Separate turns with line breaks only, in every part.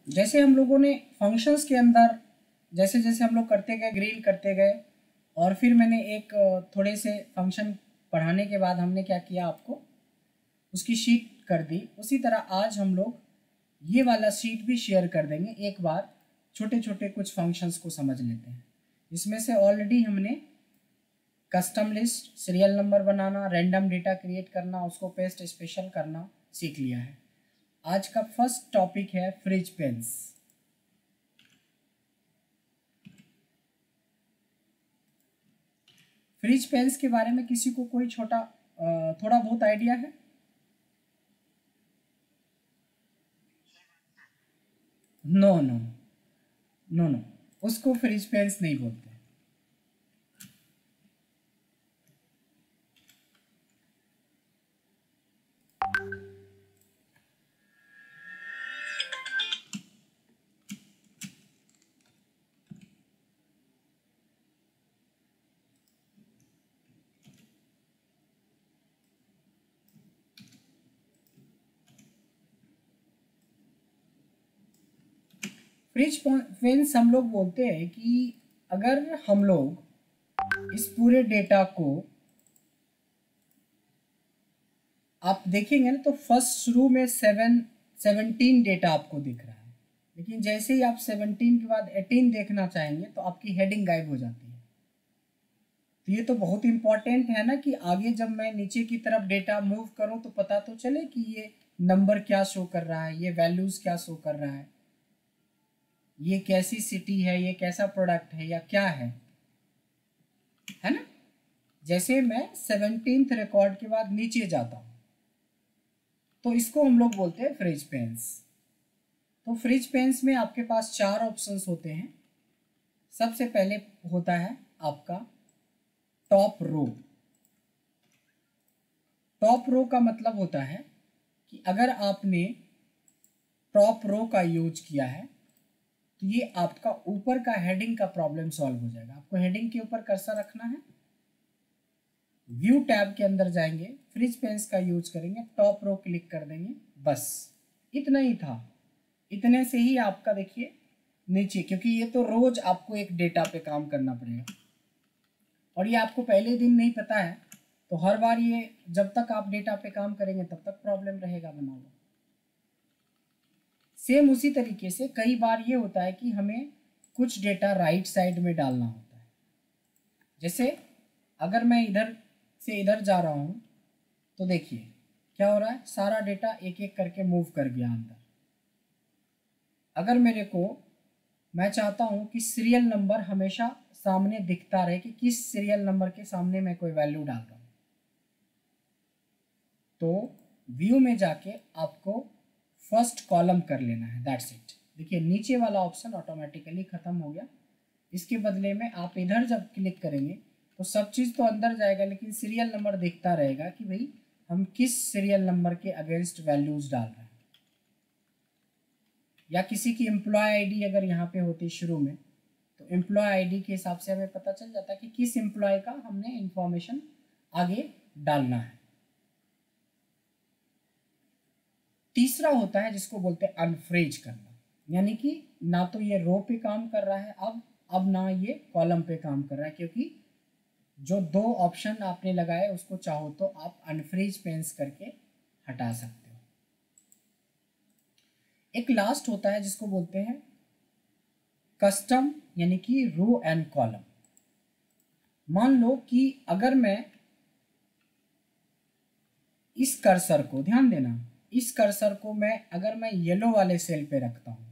जैसे हम लोगों ने फंक्शंस के अंदर जैसे जैसे हम लोग करते गए, ग्रिल करते गए, और फिर मैंने एक थोड़े से फंक्शन पढ़ाने के बाद हमने क्या किया, आपको उसकी शीट कर दी। उसी तरह आज हम लोग ये वाला शीट भी शेयर कर देंगे। एक बार छोटे छोटे कुछ फंक्शंस को समझ लेते हैं। इसमें से ऑलरेडी हमने कस्टम लिस्ट, सीरियल नंबर बनाना, रैंडम डेटा क्रिएट करना, उसको पेस्ट स्पेशल करना सीख लिया है। आज का फर्स्ट टॉपिक है फ्रिज पेंस। फ्रिज पेंस के बारे में किसी को कोई थोड़ा बहुत आइडिया है? नो नो नो नो, उसको फ्रिज पेंस नहीं बोलते। फ्रिज पेंस हम लोग बोलते हैं कि अगर हम लोग इस पूरे डेटा को आप देखेंगे ना, तो फर्स्ट शुरू में 17 डेटा आपको दिख रहा है, लेकिन जैसे ही आप 17 के बाद 18 देखना चाहेंगे तो आपकी हेडिंग गायब हो जाती है। तो ये तो बहुत इंपॉर्टेंट है ना कि आगे जब मैं नीचे की तरफ डेटा मूव करूं तो पता तो चले कि ये नंबर क्या शो कर रहा है, ये वैल्यूज क्या शो कर रहा है, ये कैसी सिटी है, ये कैसा प्रोडक्ट है या क्या है ना। जैसे मैं 17th रिकॉर्ड के बाद नीचे जाता हूं तो इसको हम लोग बोलते हैं फ्रिज पेंस। तो फ्रिज पेंस में आपके पास चार ऑप्शंस होते हैं। सबसे पहले होता है आपका टॉप रो। टॉप रो का मतलब होता है कि अगर आपने टॉप रो का यूज किया है तो ये आपका ऊपर का हेडिंग का प्रॉब्लम सॉल्व हो जाएगा। आपको हेडिंग के ऊपर कर्सर रखना है, व्यू टैब के अंदर जाएंगे, फ्रिज पेंस का यूज करेंगे, टॉप रो क्लिक कर देंगे, बस इतना ही था। इतने से ही आपका देखिए नीचे, क्योंकि ये तो रोज आपको एक डेटा पे काम करना पड़ेगा और ये आपको पहले दिन नहीं पता है, तो हर बार ये जब तक आप डेटा पे काम करेंगे तब तक प्रॉब्लम रहेगा बना हुआ। सेम उसी तरीके से कई बार ये होता है कि हमें कुछ डेटा राइट साइड में डालना होता है। जैसे अगर मैं इधर से इधर जा रहा हूँ तो देखिए क्या हो रहा है, सारा डेटा एक एक करके मूव कर गया अंदर। अगर मैं चाहता हूँ कि सीरियल नंबर हमेशा सामने दिखता रहे कि किस सीरियल नंबर के सामने मैं कोई वैल्यू डाल रहा हूँ, तो व्यू में जाके आपको फर्स्ट कॉलम कर लेना है, दैट्स इट। देखिए नीचे वाला ऑप्शन ऑटोमेटिकली खत्म हो गया। इसके बदले में आप इधर जब क्लिक करेंगे तो सब चीज़ तो अंदर जाएगा, लेकिन सीरियल नंबर दिखता रहेगा कि भाई हम किस सीरियल नंबर के अगेंस्ट वैल्यूज डाल रहे हैं। या किसी की एम्प्लॉय आईडी अगर यहाँ पे होती शुरू में, तो एम्प्लॉय आईडी के हिसाब से हमें पता चल जाता है कि किस एम्प्लॉय का हमने इंफॉर्मेशन आगे डालना है। तीसरा होता है जिसको बोलते हैं अनफ्रेज करना, यानी कि ना तो ये रो पे काम कर रहा है अब ना ये कॉलम पे काम कर रहा है, क्योंकि जो दो ऑप्शन आपने लगाए उसको चाहो तो आप अनफ्रीज पेंस करके हटा सकते हो। एक लास्ट होता है जिसको बोलते हैं कस्टम, यानी कि रो एंड कॉलम। मान लो कि अगर मैं इस कर्सर को, ध्यान देना, इस कर्सर को अगर मैं येलो वाले सेल पे रखता हूँ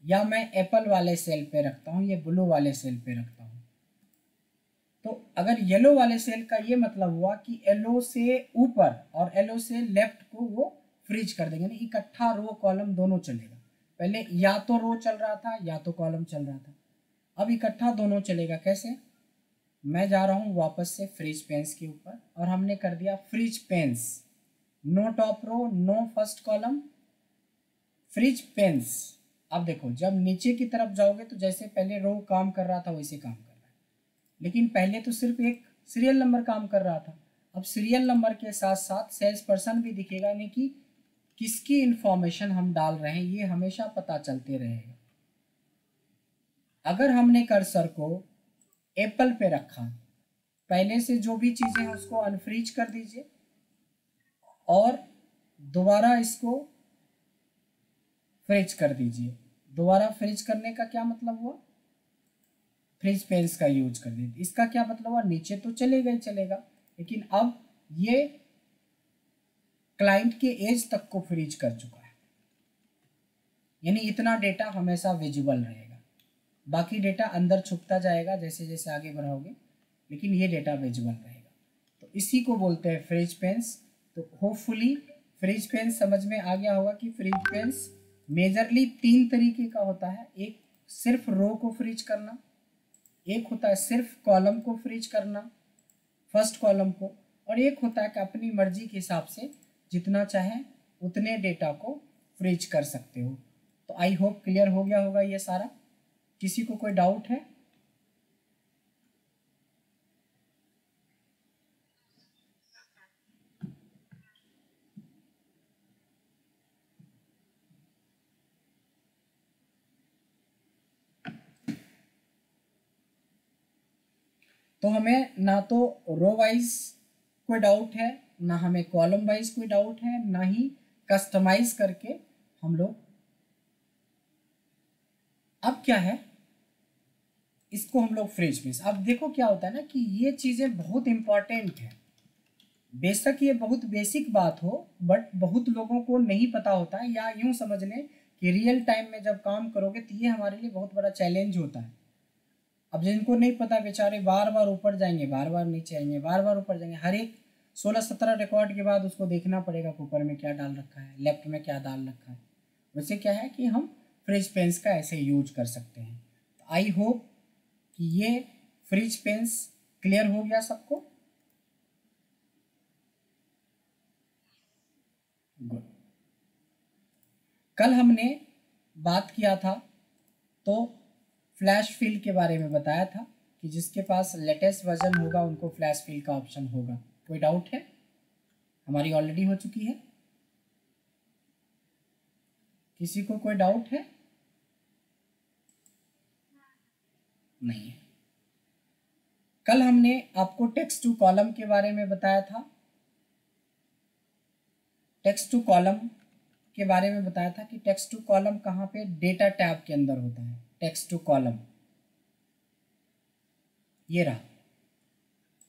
या मैं एप्पल वाले सेल पे रखता हूँ, ये ब्लू वाले सेल पे रखता हूँ, तो अगर येलो वाले सेल का ये मतलब हुआ कि येलो से ऊपर और येलो से लेफ्ट को वो फ्रीज कर देंगे, इकट्ठा रो कॉलम दोनों चलेगा। पहले या तो रो चल रहा था या तो कॉलम चल रहा था, अब इकट्ठा दोनों चलेगा। कैसे? मैं जा रहा हूँ वापस से फ्रीज पेंस के ऊपर और हमने कर दिया freeze panes, no top row, no first column, freeze panes. अब देखो जब नीचे की तरफ जाओगे तो जैसे पहले रो काम कर रहा था वैसे काम कर रहा है, लेकिन पहले तो सिर्फ एक सीरियल नंबर काम कर रहा था। अब सीरियल नंबर के साथ साथ सेल्स पर्सन भी दिखेगा, यानी कि किसकी इंफॉर्मेशन हम डाल रहे हैं ये हमेशा पता चलते रहेगा। अगर हमने कर्सर को एप्पल पे रखा, पहले से जो भी चीज़ें हैं उसको अनफ्रीज कर दीजिए और दोबारा इसको फ्रीज कर दीजिए। दोबारा फ्रीज करने का क्या मतलब हुआ, फ्रीज पेन्स का यूज कर दीजिए। इसका क्या मतलब हुआ, नीचे तो चलेगा ही चलेगा, लेकिन अब ये क्लाइंट के एज तक को फ्रीज कर चुका है, यानी इतना डेटा हमेशा विजिबल रहेगा। बाकी डेटा अंदर छुपता जाएगा जैसे जैसे आगे बढ़ाओगे, लेकिन ये डेटा विजिबल रहेगा। तो इसी को बोलते हैं फ्रीज पेन्स। तो होपफुली फ्रीज पेन्स समझ में आ गया होगा कि फ्रीज पेन्स मेजरली 3 तरीके का होता है। एक सिर्फ रो को फ्रीज करना, एक होता है सिर्फ कॉलम को फ्रीज करना, फर्स्ट कॉलम को, और एक होता है कि अपनी मर्जी के हिसाब से जितना चाहे उतने डेटा को फ्रीज कर सकते हो। तो आई होप क्लियर हो गया होगा ये सारा। किसी को कोई डाउट है? तो हमें ना तो रो वाइज कोई डाउट है, ना हमें कॉलम वाइज कोई डाउट है, ना ही कस्टमाइज करके हम लोग। अब क्या है, इसको हम लोग फ्रीज पेन्स। अब देखो क्या होता है ना कि ये चीज़ें बहुत इंपॉर्टेंट है। बेशक ये बहुत बेसिक बात हो, बट बहुत लोगों को नहीं पता होता है, या यूँ समझ लें कि रियल टाइम में जब काम करोगे तो ये हमारे लिए बहुत बड़ा चैलेंज होता है। अब जिनको नहीं पता बेचारे बार बार ऊपर जाएंगे, बार बार नीचे आएंगे, बार बार ऊपर जाएंगे, हर एक 16-17 रिकॉर्ड के बाद उसको देखना पड़ेगा कि ऊपर में क्या डाल रखा है, लेफ्ट में क्या डाल रखा है। वैसे क्या है कि हम फ्रीज पेन्स का ऐसे यूज कर सकते हैं। तो आई होप कि ये फ्रीज पेन्स क्लियर हो गया सबको। गुड। कल हमने बात किया था तो फ्लैश फिल के बारे में बताया था कि जिसके पास लेटेस्ट वर्जन होगा उनको फ्लैश फिल का ऑप्शन होगा। कोई डाउट है? हमारी ऑलरेडी हो चुकी है। किसी को कोई डाउट है? नहीं है। कल हमने आपको टेक्स्ट टू कॉलम के बारे में बताया था। टेक्स्ट टू कॉलम के बारे में बताया था कि टेक्स्ट टू कॉलम कहाँ पे, डेटा टैब के अंदर होता है टेक्स्ट टू कॉलम। ये रहा।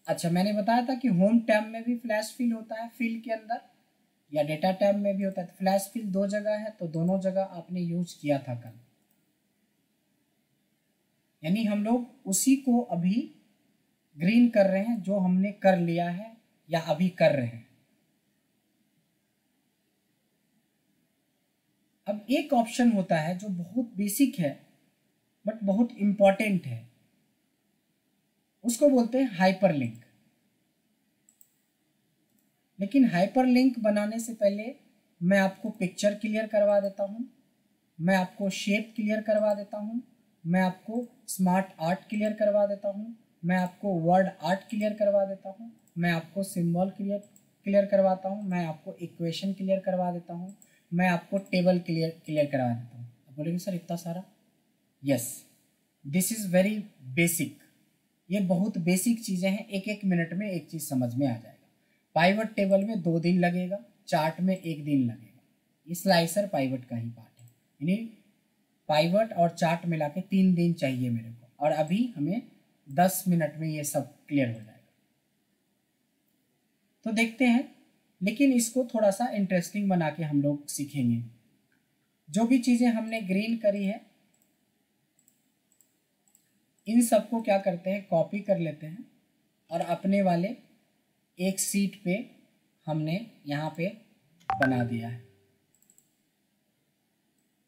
अच्छा, मैंने बताया था कि होम टैब में भी फ्लैश फिल होता है, फिल के अंदर, या डेटा टैब में भी होता है। तो फ्लैश फिल 2 जगह है, तो दोनों जगह आपने यूज किया था कल। यानी हम लोग उसी को अभी ग्रीन कर रहे हैं जो हमने कर लिया है या अभी कर रहे हैं। अब एक ऑप्शन होता है जो बहुत बेसिक है बट बहुत इंपॉर्टेंट है, उसको बोलते हैं हाइपरलिंक। लेकिन हाइपरलिंक बनाने से पहले मैं आपको पिक्चर क्लियर करवा देता हूँ, मैं आपको शेप क्लियर करवा देता हूँ, मैं आपको स्मार्ट आर्ट क्लियर करवा देता हूँ, मैं आपको वर्ड आर्ट क्लियर करवा देता हूँ, मैं आपको सिंबल क्लियर करवाता हूँ, मैं आपको इक्वेशन क्लियर करवा देता हूँ, मैं आपको टेबल क्लियर करवा देता हूँ। अब बोलेंगे सर इतना सारा? Yes, this is very basic. ये बहुत बेसिक चीज़ें हैं, एक एक मिनट में एक चीज़ समझ में आ जाएगा। पाइवट टेबल में 2 दिन लगेगा, चार्ट में 1 दिन लगेगा। ये स्लाइसर पाइवट का ही पार्ट है, यानी पाइवट और चार्ट मिला के 3 दिन चाहिए मेरे को, और अभी हमें 10 मिनट में ये सब क्लियर हो जाएगा। तो देखते हैं, लेकिन इसको थोड़ा सा इंटरेस्टिंग बना के हम लोग सीखेंगे। जो भी चीज़ें हमने ग्रीन करी है इन सबको क्या करते हैं, कॉपी कर लेते हैं और अपने वाले एक सीट पे हमने यहाँ पे बना दिया है।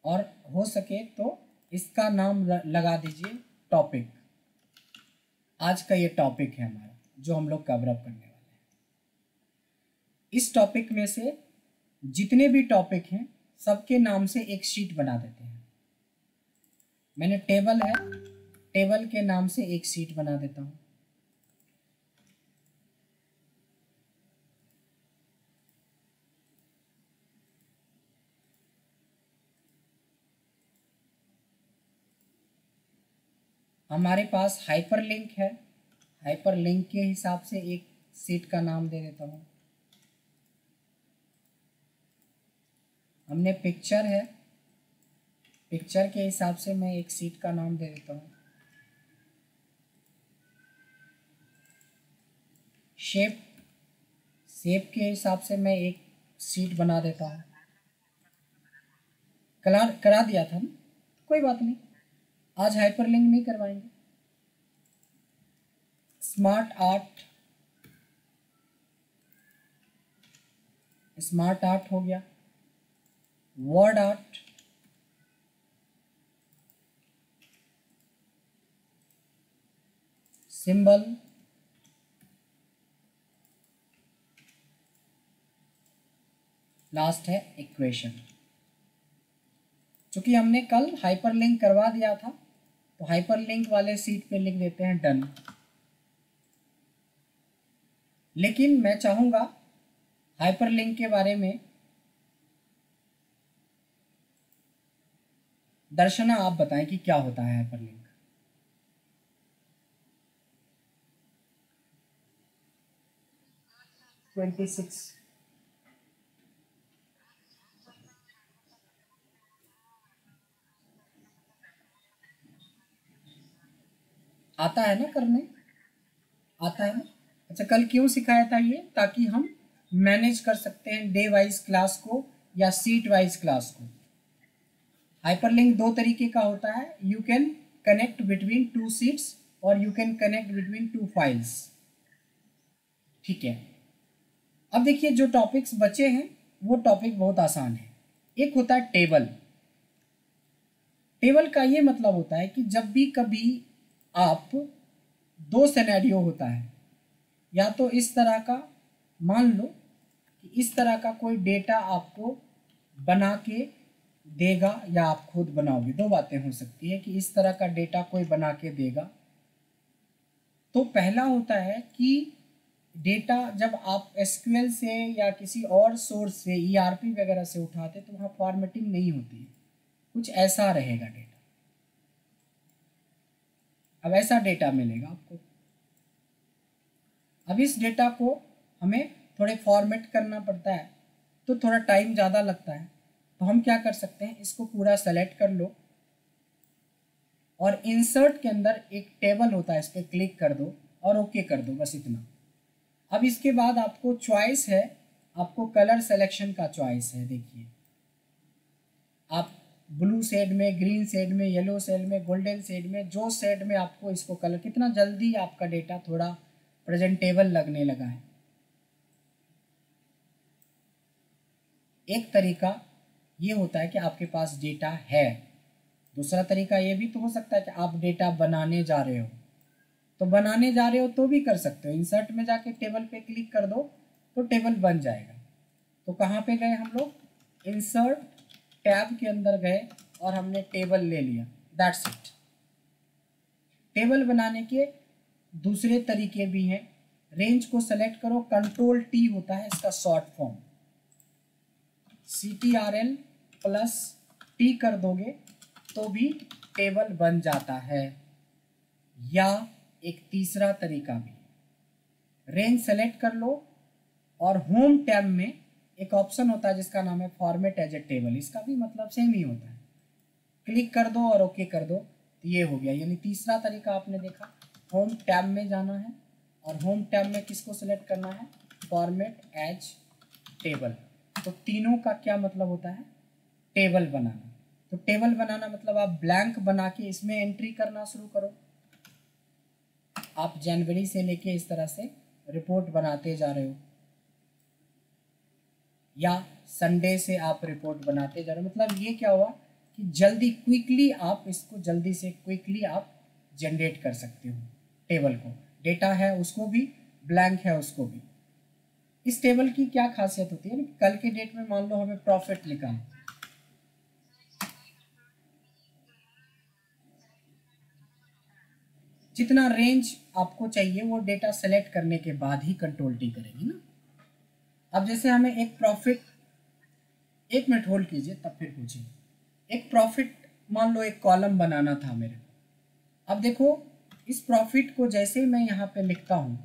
और हो सके तो इसका नाम लगा दीजिए टॉपिक। आज का ये टॉपिक है हमारा जो हम लोग कवर अप करने वाले हैं। इस टॉपिक में से जितने भी टॉपिक हैं सबके नाम से एक शीट बना देते हैं। मैंने टेबल है, टेबल के नाम से एक शीट बना देता हूँ। हमारे पास हाइपरलिंक है, हाइपरलिंक के हिसाब से एक सीट का नाम दे देता हूँ। हमने पिक्चर है, पिक्चर के हिसाब से मैं एक सीट का नाम दे देता हूँ। शेप, शेप के हिसाब से मैं एक सीट बना देता हूँ। करा दिया था ना, कोई बात नहीं, आज हाइपरलिंक नहीं करवाएंगे। स्मार्ट आर्ट, स्मार्ट आर्ट हो गया। वर्ड आर्ट, सिंबल, लास्ट है इक्वेशन। चूंकि हमने कल हाइपरलिंक करवा दिया था तो हाइपरलिंक वाले सीट पे लिख देते हैं डन। लेकिन मैं चाहूंगा हाइपरलिंक के बारे में दर्शना आप बताएं कि क्या होता है हाइपरलिंक। आता है ना करने, आता है ना। अच्छा, कल क्यों सिखाया था ये? ताकि हम मैनेज कर सकते हैं डे वाइज क्लास को या सीट वाइज क्लास को। हाइपरलिंक दो तरीके का होता है, you can connect between two sheets और you can connect between two files. ठीक है, अब देखिए जो टॉपिक्स बचे हैं वो टॉपिक बहुत आसान है। एक होता है टेबल। टेबल का ये मतलब होता है कि जब भी कभी आप, दो सिनेरियो होता है, या तो इस तरह का, मान लो कि इस तरह का कोई डेटा आपको बना के देगा या आप खुद बनाओगे। दो बातें हो सकती है कि इस तरह का डेटा कोई बना के देगा। तो पहला होता है कि डेटा जब आप एसक्यूएल से या किसी और सोर्स से, ईआरपी वगैरह से उठाते तो वहाँ फॉर्मेटिंग नहीं होती है, कुछ ऐसा रहेगा डेटा। अब ऐसा डेटा मिलेगा आपको। अब इस डेटा को हमें थोड़े फॉर्मेट करना पड़ता है तो थोड़ा टाइम ज़्यादा लगता है। तो हम क्या कर सकते हैं, इसको पूरा सेलेक्ट कर लो और इंसर्ट के अंदर एक टेबल होता है, इस पर क्लिक कर दो और ओके कर दो, बस इतना। अब इसके बाद आपको चॉइस है, आपको कलर सिलेक्शन का चॉइस है। देखिए आप ब्लू शेड में, ग्रीन शेड में, येलो शेड में, गोल्डन शेड में, जो शेड में आपको इसको कलर, कितना जल्दी आपका डेटा थोड़ा प्रेजेंटेबल लगने लगा है। एक तरीका ये होता है कि आपके पास डेटा है। दूसरा तरीका ये भी तो हो सकता है कि आप डेटा बनाने जा रहे हो, तो बनाने जा रहे हो तो भी कर सकते हो। इंसर्ट में जाके टेबल पे क्लिक कर दो तो टेबल बन जाएगा। तो कहाँ पे गए हम लोग, इंसर्ट टैब के अंदर गए और हमने टेबल ले लिया, दैट्स इट। टेबल बनाने के दूसरे तरीके भी हैं। रेंज को सेलेक्ट करो, कंट्रोल टी होता है इसका short form, CTRL plus T कर दोगे तो भी टेबल बन जाता है। या एक तीसरा तरीका भी, रेंज सेलेक्ट कर लो और होम टैब में एक ऑप्शन होता है जिसका नाम है फॉर्मेट एज ए टेबल, इसका भी मतलब सेम ही होता है। क्लिक कर दो और ओके कर दो तो ये हो गया। यानी तीसरा तरीका आपने देखा, होम टैब में जाना है और होम टैब में किसको सेलेक्ट करना है, फॉर्मेट एज टेबल। तो तीनों का क्या मतलब होता है, टेबल बनाना। तो टेबल बनाना मतलब आप ब्लैंक बना के इसमें एंट्री करना शुरू करो। आप जनवरी से लेके इस तरह से रिपोर्ट बनाते जा रहे हो, या संडे से आप रिपोर्ट बनाते जा रहे हो। मतलब ये क्या हुआ कि जल्दी क्विकली आप इसको, जल्दी से क्विकली आप जनरेट कर सकते हो टेबल को। डेटा है उसको भी, ब्लैंक है उसको भी। इस टेबल की क्या खासियत होती है, कल के डेट में मान लो हमें प्रॉफिट लिखा है, जितना रेंज आपको चाहिए वो डेटा सेलेक्ट करने के बाद ही कंट्रोल टी करेगी ना। अब जैसे हमें एक प्रॉफिट, एक मिनट होल्ड कीजिए तब फिर पूछिए। एक प्रॉफिट मान लो एक कॉलम बनाना था मेरे को, अब देखो इस प्रॉफिट को जैसे ही मैं यहाँ पे लिखता हूँ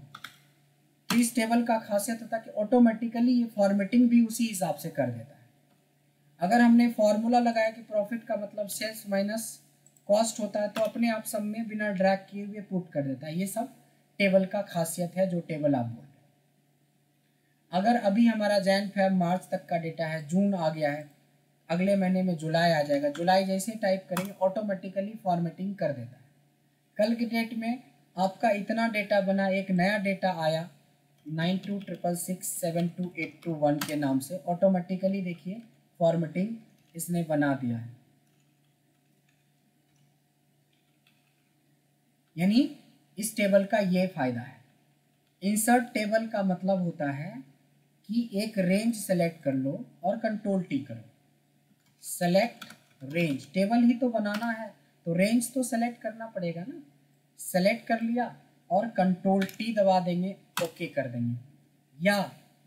तो इस टेबल का खासियत होता है कि ऑटोमेटिकली ये फॉर्मेटिंग भी उसी हिसाब से कर देता है। अगर हमने फॉर्मूला लगाया कि प्रॉफिट का मतलब सेल्स माइनस कॉस्ट होता है तो अपने आप सब में बिना ड्रैग किए हुए पुट कर देता है। ये सब टेबल का खासियत है जो टेबल आप बोल रहे हैं। अगर अभी हमारा जैन फेब मार्च तक का डेटा है, जून आ गया है, अगले महीने में जुलाई आ जाएगा, जुलाई जैसे टाइप करेंगे ऑटोमेटिकली फॉर्मेटिंग कर देता है। कल की डेट में आपका इतना डेटा बना, एक नया डेटा आया 9266672821 के नाम से, ऑटोमेटिकली देखिए फॉर्मेटिंग इसने बना दिया है। यानी इस टेबल का ये फायदा है। इंसर्ट टेबल का मतलब होता है कि एक रेंज सेलेक्ट कर लो और कंट्रोल टी करो। सेलेक्ट रेंज, टेबल ही तो बनाना है तो रेंज तो सेलेक्ट करना पड़ेगा ना। सेलेक्ट कर लिया और कंट्रोल टी दबा देंगे, ओके कर देंगे। या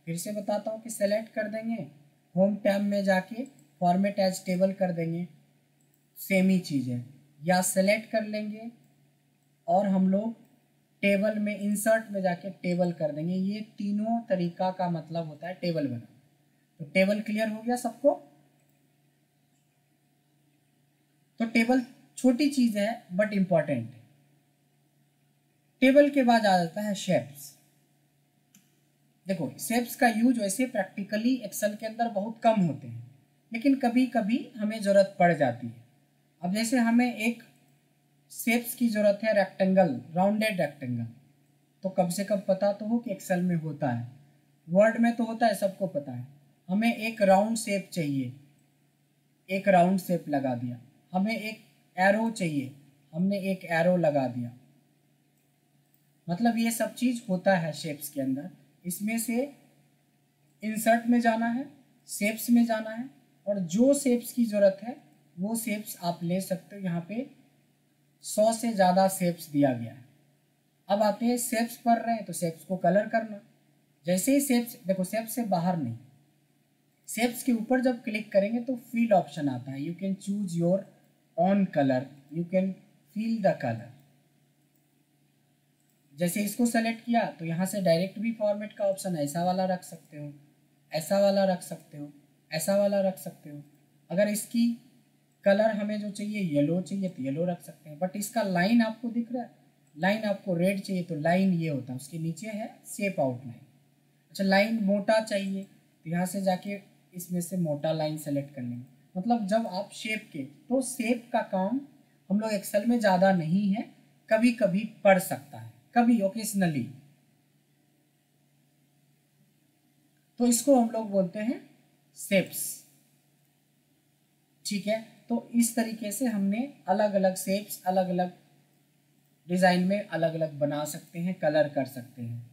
फिर से बताता हूँ कि सेलेक्ट कर देंगे, होम टैब में जाके फॉर्मेट एज टेबल कर देंगे, सेम ही चीज़ है। या सेलेक्ट कर लेंगे और हम लोग टेबल में इंसर्ट में जाके टेबल कर देंगे। ये तीनों तरीका का मतलब होता है टेबल बनाना। तो टेबल क्लियर हो गया सबको। तो टेबल छोटी चीज है बट इंपॉर्टेंट है। टेबल के बाद आ जाता है शेप्स। देखो शेप्स का यूज वैसे प्रैक्टिकली एक्सेल के अंदर बहुत कम होते हैं, लेकिन कभी कभी हमें ज़रूरत पड़ जाती है। अब जैसे हमें एक शेप्स की ज़रूरत है, रेक्टेंगल, राउंडेड रेक्टेंगल, तो कम से कम पता तो हो कि एक्सेल में होता है, वर्ड में तो होता है, सबको पता है। हमें एक राउंड शेप चाहिए, एक राउंड शेप लगा दिया। हमें एक एरो चाहिए, हमने एक एरो लगा दिया। मतलब ये सब चीज़ होता है शेप्स के अंदर। इसमें से इंसर्ट में जाना है, शेप्स में जाना है, और जो शेप्स की ज़रूरत है वो शेप्स आप ले सकते हो। यहाँ पे 100 से ज़्यादा शेप्स दिया गया है। अब आप ये शेप्स पढ़ रहे हैं तो शेप्स को कलर करना। जैसे ही शेप्स, देखो शेप्स से बाहर नहीं, शेप्स के ऊपर जब क्लिक करेंगे तो फील ऑप्शन आता है। You can choose your on colour, you can feel the colour. जैसे इसको सेलेक्ट किया तो यहाँ से डायरेक्ट भी फॉर्मेट का ऑप्शन, ऐसा वाला रख सकते हो, ऐसा वाला रख सकते हो, ऐसा वाला रख सकते हो। अगर इसकी कलर हमें जो चाहिए येलो चाहिए तो येलो रख सकते हैं। बट इसका लाइन आपको दिख रहा है, लाइन आपको रेड चाहिए तो लाइन ये होता है, उसके नीचे है शेप आउटलाइन। अच्छा लाइन मोटा चाहिए तो यहाँ से जाके इसमें से मोटा लाइन सेलेक्ट कर लेंगे। मतलब जब आप शेप के, तो शेप का काम हम लोग एक्सेल में ज़्यादा नहीं है, कभी कभी पड़ सकता है, कभी ओकेजनली, तो इसको हम लोग बोलते हैं शेप्स। ठीक है, तो इस तरीके से हमने अलग अलग शेप्स अलग अलग डिज़ाइन में अलग अलग बना सकते हैं, कलर कर सकते हैं।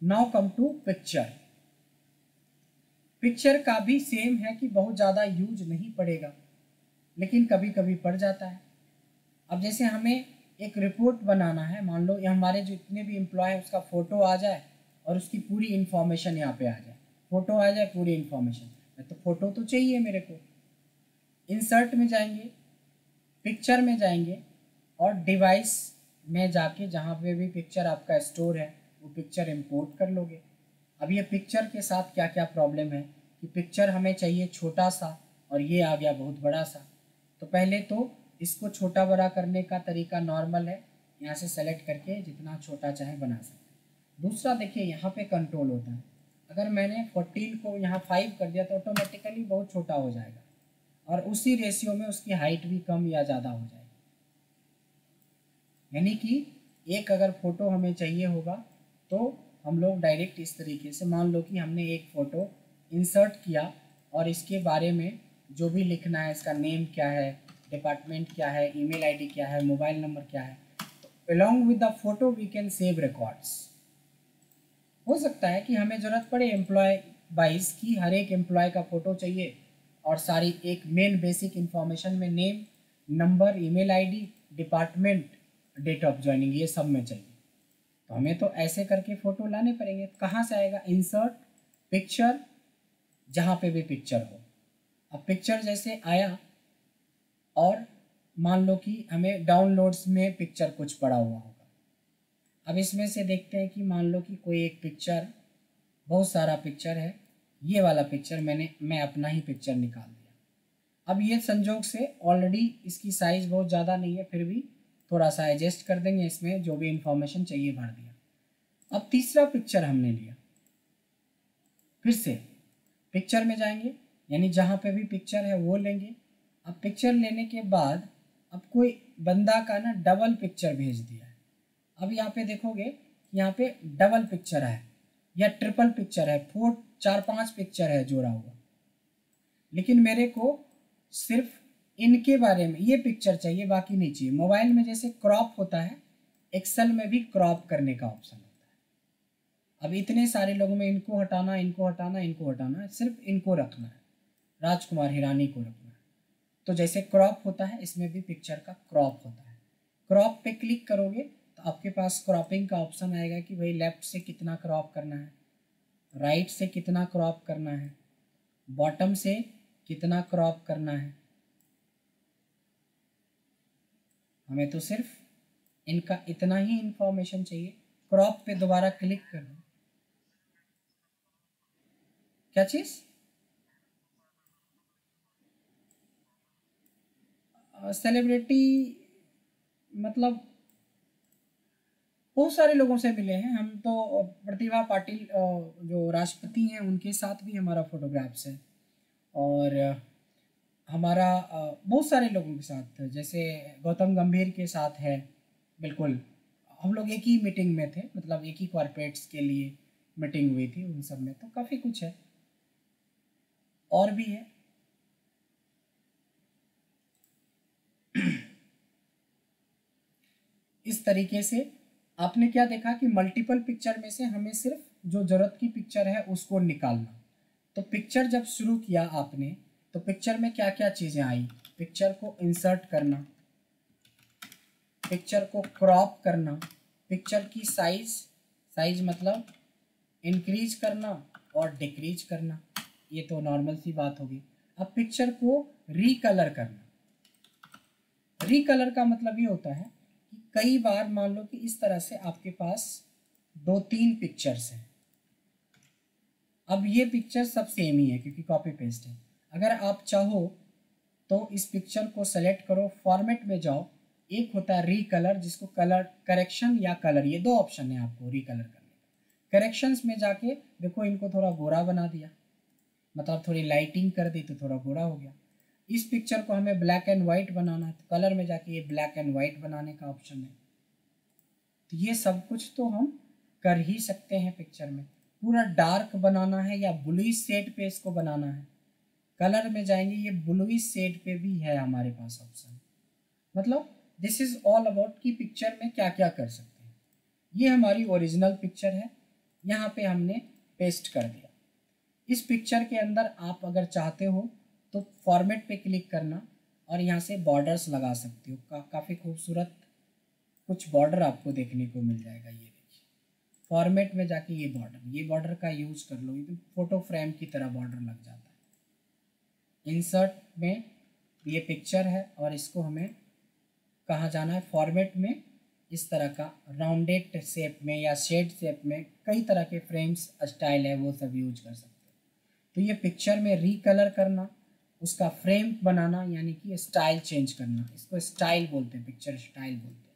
Now come to picture. Picture का भी सेम है कि बहुत ज़्यादा यूज नहीं पड़ेगा, लेकिन कभी कभी पड़ जाता है। अब जैसे हमें एक रिपोर्ट बनाना है, मान लो ये हमारे जितने भी एम्प्लॉय है उसका फ़ोटो आ जाए और उसकी पूरी इन्फॉर्मेशन यहाँ पे आ जाए, फ़ोटो आ जाए पूरी इन्फॉर्मेशन, तो फ़ोटो तो चाहिए मेरे को। इंसर्ट में जाएंगे, पिक्चर में जाएंगे और डिवाइस में जाके जहाँ पे भी पिक्चर आपका स्टोर है वो पिक्चर इंपोर्ट कर लोगे। अब ये पिक्चर के साथ क्या क्या प्रॉब्लम है कि पिक्चर हमें चाहिए छोटा सा और ये आ गया बहुत बड़ा सा। तो पहले तो इसको छोटा बड़ा करने का तरीका नॉर्मल है, यहाँ से सेलेक्ट करके जितना छोटा चाहे बना सकते हैं। दूसरा देखिए यहाँ पे कंट्रोल होता है, अगर मैंने 14 को यहाँ 5 कर दिया तो ऑटोमेटिकली बहुत छोटा हो जाएगा और उसी रेशियो में उसकी हाइट भी कम या ज़्यादा हो जाएगी। यानी कि एक अगर फ़ोटो हमें चाहिए होगा तो हम लोग डायरेक्ट इस तरीके से, मान लो कि हमने एक फ़ोटो इंसर्ट किया और इसके बारे में जो भी लिखना है, इसका नेम क्या है, डिपार्टमेंट क्या है, ईमेल आईडी क्या है, मोबाइल नंबर क्या है, तो along with the photo we can save records. हो सकता है कि हमें ज़रूरत पड़े एम्प्लॉय वाइज की, हर एक एम्प्लॉय का फ़ोटो चाहिए और सारी एक मेन बेसिक इन्फॉर्मेशन में name, number, email ID, department, date of joining, ये सब में चाहिए। तो हमें तो ऐसे करके फ़ोटो लाने पड़ेंगे। कहाँ से आएगा? इंसर्ट, पिक्चर, जहाँ पे भी पिक्चर हो। अब पिक्चर जैसे आया और मान लो कि हमें डाउनलोड्स में पिक्चर पड़ा हुआ होगा। अब इसमें से देखते हैं कि मान लो कि कोई एक पिक्चर, बहुत सारा पिक्चर है, ये वाला पिक्चर मैं अपना ही पिक्चर निकाल दिया। अब ये संजोग से ऑलरेडी इसकी साइज़ बहुत ज़्यादा नहीं है, फिर भी थोड़ा सा एडजस्ट कर देंगे, इसमें जो भी इंफॉर्मेशन चाहिए भर दिया। अब तीसरा पिक्चर हमने लिया, फिर से पिक्चर में जाएंगे, यानी जहाँ पे भी पिक्चर है वो लेंगे। अब पिक्चर लेने के बाद अब कोई बंदा का ना डबल पिक्चर भेज दिया है। अब यहाँ पे देखोगे यहाँ पे डबल पिक्चर है या ट्रिपल पिक्चर है, 4-5 पिक्चर है जोड़ा हुआ, लेकिन मेरे को सिर्फ इनके बारे में ये पिक्चर चाहिए, बाकी नहीं चाहिए। मोबाइल में जैसे क्रॉप होता है, एक्सेल में भी क्रॉप करने का ऑप्शन होता है। अब इतने सारे लोगों में इनको हटाना, इनको हटाना, इनको हटाना है, सिर्फ इनको रखना है, राजकुमार हिरानी को रखना है। तो जैसे क्रॉप होता है, इसमें भी पिक्चर का क्रॉप होता है। क्रॉप पे क्लिक करोगे तो आपके पास क्रॉपिंग का ऑप्शन आएगा कि भाई लेफ्ट से कितना क्रॉप करना है, राइट से कितना क्रॉप करना है, बॉटम से कितना क्रॉप करना है। हमें तो सिर्फ इनका इतना ही इंफॉर्मेशन चाहिए। क्रॉप पे दोबारा क्लिक कर दो। क्या चीज़? सेलिब्रिटी मतलब बहुत सारे लोगों से मिले हैं हम तो। प्रतिभा पाटिल जो राष्ट्रपति हैं, उनके साथ भी हमारा फोटोग्राफ्स है, और हमारा बहुत सारे लोगों के साथ, जैसे गौतम गंभीर के साथ है। बिल्कुल, हम लोग एक ही मीटिंग में थे, मतलब एक ही कॉर्पोरेट्स के लिए मीटिंग हुई थी, उन सब में तो काफ़ी कुछ है, और भी है। इस तरीके से आपने क्या देखा कि मल्टीपल पिक्चर में से हमें सिर्फ जो ज़रूरत की पिक्चर है उसको निकालना। तो पिक्चर जब शुरू किया आपने, तो पिक्चर में क्या क्या चीज़ें आई? पिक्चर को इंसर्ट करना, पिक्चर को क्रॉप करना, पिक्चर की साइज मतलब इंक्रीज करना और डिक्रीज करना, ये तो नॉर्मल सी बात होगी। अब पिक्चर को रीकलर करना। रीकलर का मतलब ये होता है कि कई बार मान लो कि इस तरह से आपके पास 2-3 पिक्चर्स हैं। अब ये पिक्चर सब सेम ही है क्योंकि कॉपी पेस्ट है। अगर आप चाहो तो इस पिक्चर को सेलेक्ट करो, फॉर्मेट में जाओ, एक होता है रीकलर, जिसको कलर करेक्शन या कलर, ये 2 ऑप्शन है आपको रीकलर करने का। करेक्शंस में जाके देखो, इनको थोड़ा गोरा बना दिया, मतलब थोड़ी लाइटिंग कर दी तो थोड़ा गोरा हो गया। इस पिक्चर को हमें ब्लैक एंड वाइट बनाना है, तो कलर में जाके ये ब्लैक एंड वाइट बनाने का ऑप्शन है। तो ये सब कुछ तो हम कर ही सकते हैं पिक्चर में। पूरा डार्क बनाना है या ब्लूइश शेड पे इसको बनाना है, कलर में जाएंगे, ये ब्लूइश शेड पे भी है हमारे पास ऑप्शन। मतलब दिस इज ऑल अबाउट कि पिक्चर में क्या क्या कर सकते हैं। ये हमारी ओरिजिनल पिक्चर है, यहाँ पे हमने पेस्ट कर दिया। इस पिक्चर के अंदर आप अगर चाहते हो तो फॉर्मेट पे क्लिक करना और यहाँ से बॉर्डर्स लगा सकते हो। काफ़ी खूबसूरत कुछ बॉर्डर आपको देखने को मिल जाएगा। ये देखिए, फॉर्मेट में जाके ये बॉर्डर का यूज कर लो, ये तो फोटो फ्रेम की तरह बॉर्डर लग जाता है। इंसर्ट में ये पिक्चर है और इसको हमें कहाँ जाना है, फॉर्मेट में। इस तरह का राउंडेड शेप में या शेड शेप में कई तरह के फ्रेम्स स्टाइल है, वो सब यूज कर सकते हो। तो ये पिक्चर में रीकलर करना, उसका फ्रेम बनाना, यानी कि स्टाइल चेंज करना, इसको स्टाइल बोलते हैं, पिक्चर स्टाइल बोलते हैं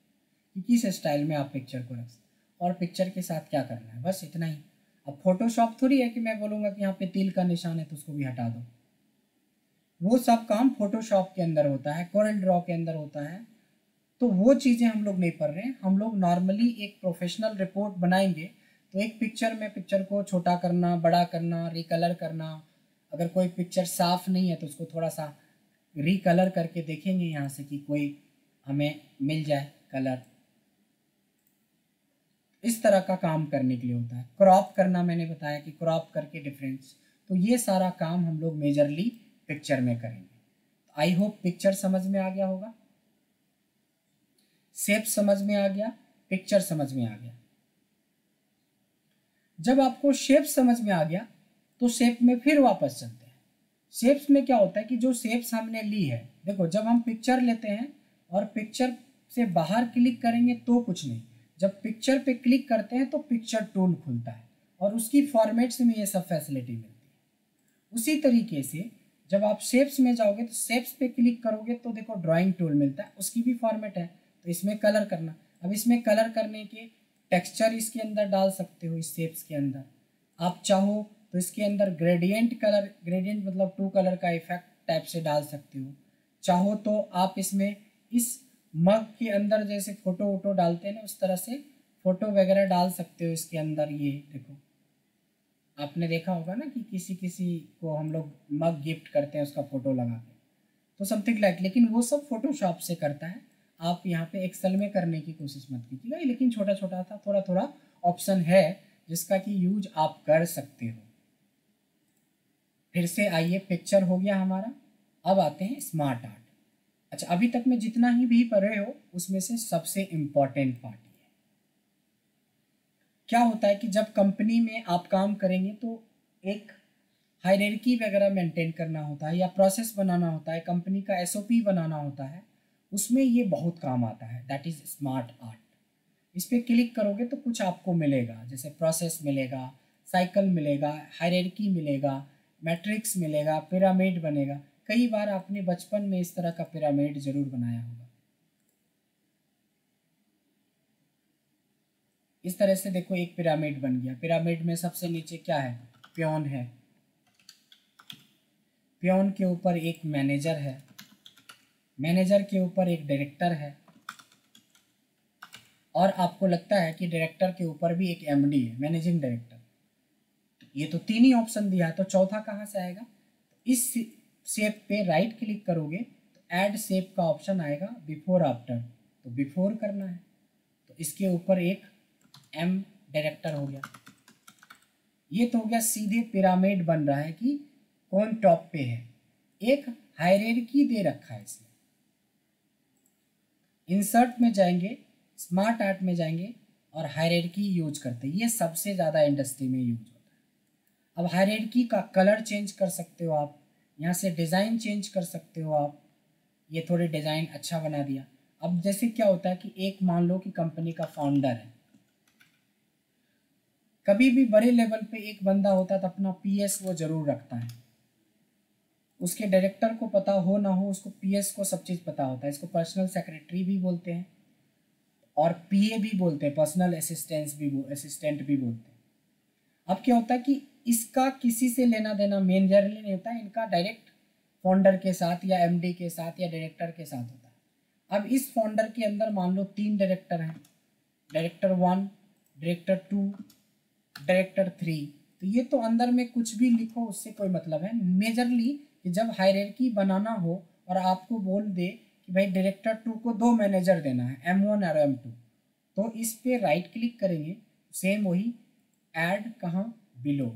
कि किस स्टाइल में आप पिक्चर को रख सकते। और पिक्चर के साथ क्या करना है, बस इतना ही। अब फोटोशॉप थोड़ी है कि मैं बोलूँगा कि यहाँ पे तिल का निशान है तो उसको भी हटा दो। वो सब काम फोटोशॉप के अंदर होता है, कोरल ड्रॉ के अंदर होता है, तो वो चीज़ें हम लोग नहीं पढ़ रहे हैं। हम लोग नॉर्मली एक प्रोफेशनल रिपोर्ट बनाएंगे तो एक पिक्चर में पिक्चर को छोटा करना, बड़ा करना, रिकलर करना, अगर कोई पिक्चर साफ नहीं है तो उसको थोड़ा सा रिकलर करके देखेंगे यहाँ से कि कोई हमें मिल जाए कलर। इस तरह का काम करने के लिए होता है। क्रॉप करना मैंने बताया कि क्रॉप करके डिफरेंस, तो ये सारा काम हम लोग मेजरली पिक्चर में करेंगे। आई होप पिक्चर समझ में आ गया होगा, शेप समझ में आ गया, पिक्चर समझ में आ गया। जब आपको शेप समझ में आ गया तो शेप में फिर वापस चलते हैं। शेप्स में क्या होता है कि जो शेप्स हमने ली है, देखो जब हम पिक्चर लेते हैं और पिक्चर से बाहर क्लिक करेंगे तो कुछ नहीं। जब पिक्चर पे क्लिक करते हैं तो पिक्चर टूल खुलता है और उसकी फॉर्मेट्स में ये सब फैसिलिटी मिलती है। उसी तरीके से जब आप शेप्स में जाओगे तो शेप्स पे क्लिक करोगे तो देखो ड्राइंग टूल मिलता है, उसकी भी फॉर्मेट है। तो इसमें कलर करना, अब इसमें कलर करने के टेक्सचर इसके अंदर डाल सकते हो। इस शेप्स के अंदर आप चाहो तो इसके अंदर ग्रेडियंट कलर, ग्रेडियंट मतलब 2 कलर का इफेक्ट टाइप से डाल सकते हो। चाहो तो आप इसमें इस मग के अंदर जैसे फोटो वोटो डालते हैं ना, उस तरह से फोटो वगैरह डाल सकते हो इसके अंदर। ये देखो, आपने देखा होगा ना कि किसी किसी को हम लोग मग गिफ्ट करते हैं उसका फोटो लगा के, तो समथिंग लाइक। लेकिन वो सब फोटोशॉप से करता है, आप यहाँ पे एक्सेल में करने की कोशिश मत कीजिएगा। लेकिन छोटा छोटा था, थोड़ा थोड़ा ऑप्शन है जिसका कि यूज आप कर सकते हो। फिर से आइए, पिक्चर हो गया हमारा। अब आते हैं स्मार्ट आर्ट। अच्छा, अभी तक में जितना ही भी पढ़े हो उसमें से सबसे इम्पॉर्टेंट पार्ट ये है। क्या होता है कि जब कंपनी में आप काम करेंगे तो एक हायरार्की वगैरह मेंटेन करना होता है या प्रोसेस बनाना होता है, कंपनी का एसओपी बनाना होता है, उसमें ये बहुत काम आता है। That is smart art. इस पर क्लिक करोगे तो कुछ आपको मिलेगा, जैसे प्रोसेस मिलेगा, साइकिल मिलेगा, हायरार्की मिलेगा, मैट्रिक्स मिलेगा, पिरामिड बनेगा। कई बार आपने बचपन में इस तरह का पिरामिड जरूर बनाया होगा। इस तरह से देखो एक पिरामिड बन गया। पिरामिड में सबसे नीचे क्या है? पियोन है। पियोन के ऊपर एक मैनेजर है, मैनेजर के ऊपर एक डायरेक्टर है, और आपको लगता है कि डायरेक्टर के ऊपर भी एक एमडी है, मैनेजिंग डायरेक्टर। ये तो 3 ही ऑप्शन दिया है, तो चौथा कहाँ से आएगा? इस शेप पे राइट क्लिक करोगे तो ऐड शेप का ऑप्शन आएगा, बिफोर आफ्टर, तो बिफोर करना है। तो इसके ऊपर एक एम डायरेक्टर हो गया। ये तो हो गया सीधे पिरामिड बन रहा है कि कौन टॉप पे है। एक हायरार्की दे रखा है इसमें। इंसर्ट में जाएंगे, स्मार्ट आर्ट में जाएंगे और हायरार्की यूज करते हैं। ये सबसे ज़्यादा इंडस्ट्री में यूज होता है। अब हायरार्की का कलर चेंज कर सकते हो आप, यहाँ से डिज़ाइन चेंज कर सकते हो आप। ये थोड़े डिज़ाइन अच्छा बना दिया। अब जैसे क्या होता है कि एक मान लो कि कंपनी का फाउंडर है, कभी भी बड़े लेवल पे एक बंदा होता है तो अपना पीएस वो जरूर रखता है। उसके डायरेक्टर को पता हो ना हो, उसको पीएस को सब चीज़ पता होता है। इसको पर्सनल सेक्रेटरी भी बोलते हैं और पीए भी बोलते हैं, पर्सनल असिस्टेंट भी बोलते हैं। अब क्या होता है कि इसका किसी से लेना देना मेजरली नहीं होता है, इनका डायरेक्ट फाउंडर के साथ या एमडी के साथ या डायरेक्टर के साथ होता है। अब इस फाउंडर के अंदर मान लो 3 डायरेक्टर हैं, डायरेक्टर 1, डायरेक्टर 2, डायरेक्टर 3। तो ये तो अंदर में कुछ भी लिखो उससे कोई मतलब है मेजरली कि जब हायरार्की बनाना हो और आपको बोल दे कि भाई डायरेक्टर 2 को 2 मैनेजर देना है, M1 और M2, तो इस पे राइट क्लिक करेंगे, सेम वही ऐड कहाँ, बिलो।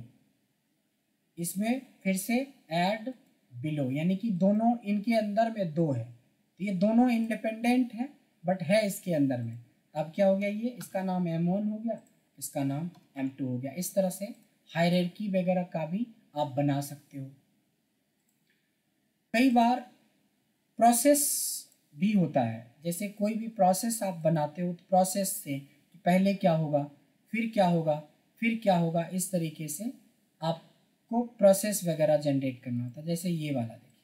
इसमें फिर से ऐड बिलो, यानी कि दोनों इनके अंदर में 2 है, तो ये दोनों इंडिपेंडेंट है बट है इसके अंदर में। अब क्या हो गया, ये इसका नाम M1 हो गया, इसका नाम M2 हो गया। इस तरह से हायरार्की वगैरह का भी आप बना सकते हो। कई बार प्रोसेस भी होता है, जैसे कोई भी प्रोसेस आप बनाते हो तो प्रोसेस से कि पहले क्या होगा, फिर क्या होगा, फिर क्या होगा, इस तरीके से आपको प्रोसेस वगैरह जनरेट करना होता है। जैसे ये वाला देखिए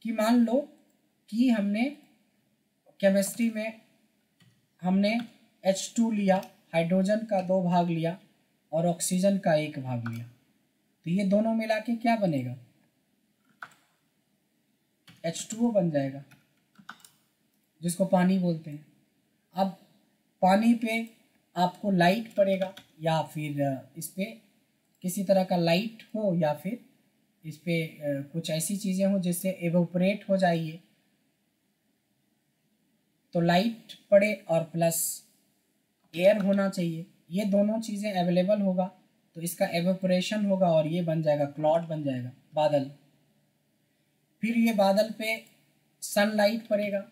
कि मान लो कि हमने केमिस्ट्री में हमने H2 लिया, हाइड्रोजन का 2 भाग लिया और ऑक्सीजन का 1 भाग लिया, तो ये दोनों मिला के क्या बनेगा, H2O बन जाएगा, जिसको पानी बोलते हैं। अब पानी पे आपको लाइट पड़ेगा या फिर इस पे किसी तरह का लाइट हो या फिर इस पे कुछ ऐसी चीज़ें हो जिससे एवोपरेट हो जाइए, तो लाइट पड़े और प्लस एयर होना चाहिए। ये दोनों चीज़ें अवेलेबल होगा तो इसका एवोपरेशन होगा और ये बन जाएगा, क्लाउड बन जाएगा, बादल। फिर ये बादल पे सनलाइट पड़ेगा,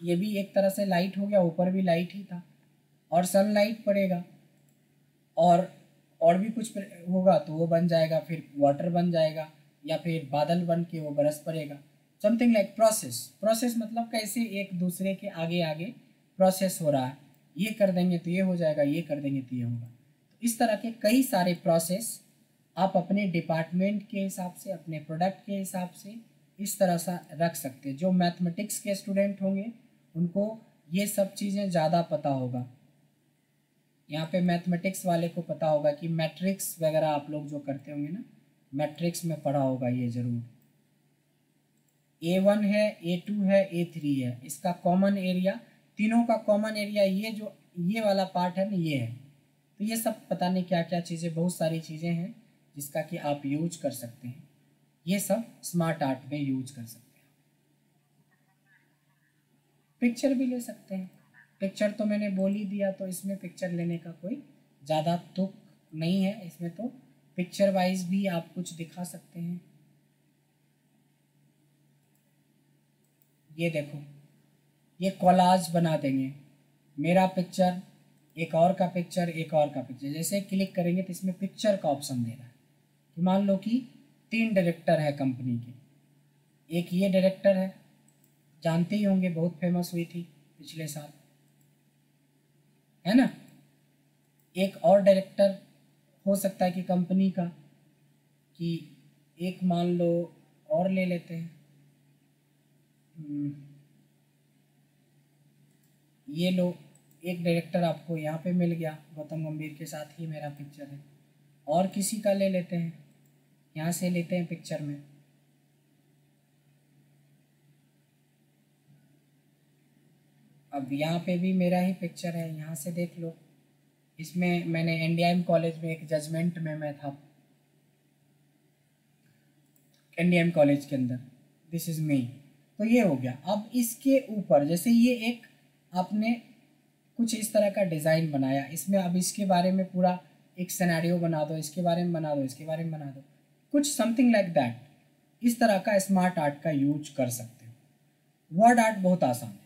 ये भी एक तरह से लाइट हो गया, ऊपर भी लाइट ही था, और सनलाइट पड़ेगा और भी कुछ होगा तो वो बन जाएगा, फिर वाटर बन जाएगा या फिर बादल बन के वो बरस पड़ेगा। Something like process. प्रोसेस मतलब कैसे एक दूसरे के आगे आगे प्रोसेस हो रहा है, ये कर देंगे तो ये हो जाएगा, ये कर देंगे तो ये होगा। तो इस तरह के कई सारे प्रोसेस आप अपने डिपार्टमेंट के हिसाब से, अपने प्रोडक्ट के हिसाब से इस तरह से रख सकते हैं। जो मैथमेटिक्स के स्टूडेंट होंगे उनको ये सब चीज़ें ज़्यादा पता होगा। यहाँ पे मैथमेटिक्स वाले को पता होगा कि मैट्रिक्स वगैरह आप लोग जो करते होंगे ना, मैट्रिक्स में पढ़ा होगा ये ज़रूर। A1 है, A2 है, A3 है, इसका कॉमन एरिया, तीनों का कॉमन एरिया ये जो ये वाला पार्ट है ना, ये है। तो ये सब पता नहीं क्या क्या चीज़ें, बहुत सारी चीज़ें हैं जिसका कि आप यूज कर सकते हैं। ये सब स्मार्ट आर्ट में यूज कर सकते हैं। पिक्चर भी ले सकते हैं, पिक्चर तो मैंने बोल ही दिया, तो इसमें पिक्चर लेने का कोई ज़्यादा तुक नहीं है। इसमें तो पिक्चर वाइज भी आप कुछ दिखा सकते हैं। ये देखो, ये कोलाज बना देंगे, मेरा पिक्चर, एक और का पिक्चर, एक और का पिक्चर। जैसे क्लिक करेंगे तो इसमें पिक्चर का ऑप्शन दे रहा है कि मान लो कि 3 डायरेक्टर है कंपनी के। एक ये डायरेक्टर है, जानते ही होंगे, बहुत फेमस हुई थी पिछले साल, है ना। एक और डायरेक्टर हो सकता है कि कंपनी का, कि एक मान लो और ले लेते हैं, ये लो, एक डायरेक्टर आपको यहाँ पे मिल गया, गौतम गंभीर के साथ ही मेरा पिक्चर है। और किसी का ले लेते हैं, यहाँ से लेते हैं पिक्चर में। अब यहाँ पे भी मेरा ही पिक्चर है, यहाँ से देख लो। इसमें मैंने NDM कॉलेज में एक जजमेंट में मैं था, NDM कॉलेज के अंदर, दिस इज़ मी। तो ये हो गया। अब इसके ऊपर जैसे ये एक आपने कुछ इस तरह का डिज़ाइन बनाया, इसमें अब इसके बारे में पूरा एक सिनेरियो बना दो, इसके बारे में बना दो, इसके बारे में बना दो, कुछ समथिंग लाइक दैट। इस तरह का स्मार्ट आर्ट का यूज कर सकते हो। वर्ड आर्ट बहुत आसान है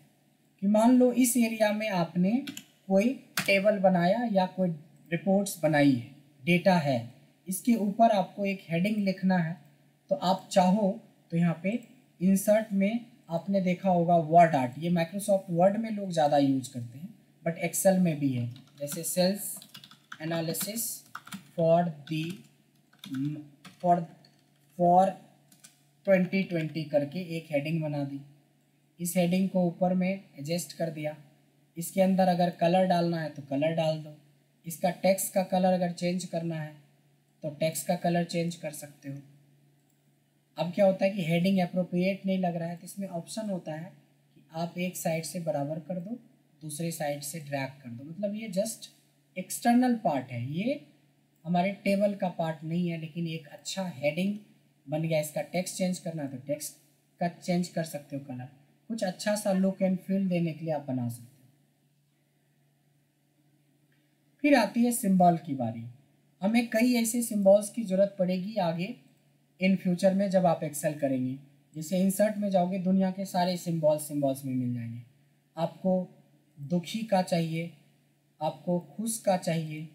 कि मान लो इस एरिया में आपने कोई टेबल बनाया या कोई रिपोर्ट्स बनाई है, डेटा है, इसके ऊपर आपको एक हेडिंग लिखना है, तो आप चाहो तो यहाँ पे इंसर्ट में आपने देखा होगा वर्ड आर्ट, ये माइक्रोसॉफ्ट वर्ड में लोग ज़्यादा यूज करते हैं, बट एक्सेल में भी है। जैसे sales analysis for the for 2020 करके एक हेडिंग बना दी, इस हेडिंग को ऊपर में एडजस्ट कर दिया। इसके अंदर अगर कलर डालना है तो कलर डाल दो, इसका टेक्स्ट का कलर अगर चेंज करना है तो टेक्स्ट का कलर चेंज कर सकते हो। अब क्या होता है कि हेडिंग अप्रोप्रिएट नहीं लग रहा है तो इसमें ऑप्शन होता है कि आप एक साइड से बराबर कर दो, दूसरी साइड से ड्रैग कर दो। मतलब ये जस्ट एक्सटर्नल पार्ट है, ये हमारे टेबल का पार्ट नहीं है, लेकिन एक अच्छा हेडिंग बन गया। इसका टेक्स्ट चेंज करना है तो टेक्स्ट का चेंज कर सकते हो कलर, कुछ अच्छा सा लुक एंड फील देने के लिए आप बना सकते हो। फिर आती है सिंबल की बारी। हमें कई ऐसे सिंबल्स की ज़रूरत पड़ेगी आगे इन फ्यूचर में जब आप एक्सेल करेंगे। जैसे इंसर्ट में जाओगे, दुनिया के सारे सिंबल्स में मिल जाएंगे। आपको दुखी का चाहिए, आपको खुश का चाहिए,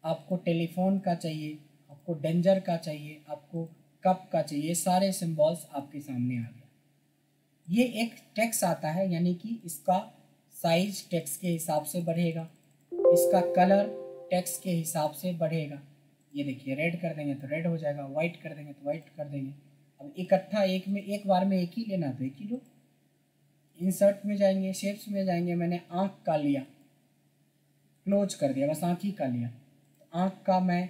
आपको टेलीफोन का चाहिए, आपको डेंजर का चाहिए, आपको कप का चाहिए, सारे सिंबल्स आपके सामने आ गया। ये एक टेक्स्ट आता है, यानी कि इसका साइज टेक्स्ट के हिसाब से बढ़ेगा, इसका कलर टेक्स्ट के हिसाब से बढ़ेगा। ये देखिए, रेड कर देंगे तो रेड हो जाएगा, वाइट कर देंगे तो वाइट कर देंगे। अब इकट्ठा एक बार में एक ही लेना तो एक ही लो। इंसर्ट में जाएंगे, शेप्स में जाएंगे, मैंने आँख का लिया, क्लोज कर दिया, बस आँख ही का लिया। तो आँख का मैं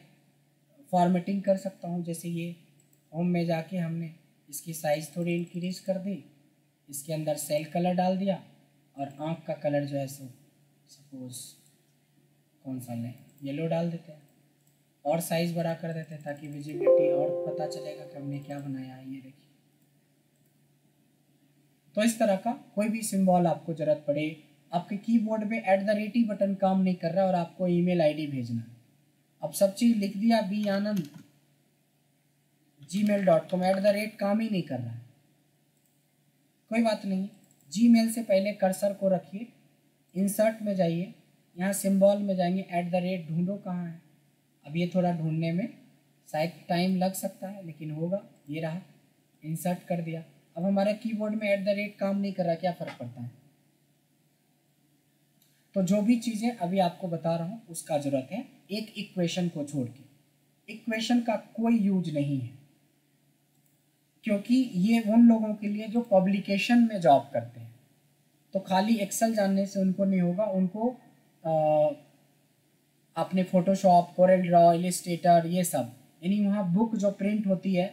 फॉर्मेटिंग कर सकता हूँ। जैसे ये होम में जाके हमने इसकी साइज़ थोड़ी इंक्रीज कर दी, इसके अंदर सेल कलर डाल दिया, और आँख का कलर जो है सो सपोज कौन सा लें, येलो डाल देते हैं, और साइज़ बड़ा कर देते हैं ताकि विजिबिलिटी और पता चलेगा कि हमने क्या बनाया है। ये देखिए, तो इस तरह का कोई भी सिंबल आपको ज़रूरत पड़े, आपके कीबोर्ड में @ बटन काम नहीं कर रहा और आपको ईमेल आईडी भेजना है, अब सब चीज़ लिख दिया banand@gmail.com, काम ही नहीं कर रहा है, कोई बात नहीं। जीमेल से पहले कर्सर को रखिए, इंसर्ट में जाइए, यहाँ सिंबल में जाएंगे, @ ढूंढो कहाँ है। अब ये थोड़ा ढूंढने में शायद टाइम लग सकता है, लेकिन होगा। ये रहा, इंसर्ट कर दिया। अब हमारे कीबोर्ड में @ काम नहीं कर रहा, क्या फ़र्क पड़ता है। तो जो भी चीज़ें अभी आपको बता रहा हूँ उसका ज़रूरत है, एक इक्वेशन को छोड़ के। इक्वेशन का कोई यूज नहीं है, क्योंकि ये उन लोगों के लिए जो पब्लिकेशन में जॉब करते हैं। तो खाली एक्सेल जानने से उनको नहीं होगा, उनको अपने फोटोशॉप, कोरेल ड्रॉ, इलिस्ट्रेटर, ये सब, यानी वहाँ बुक जो प्रिंट होती है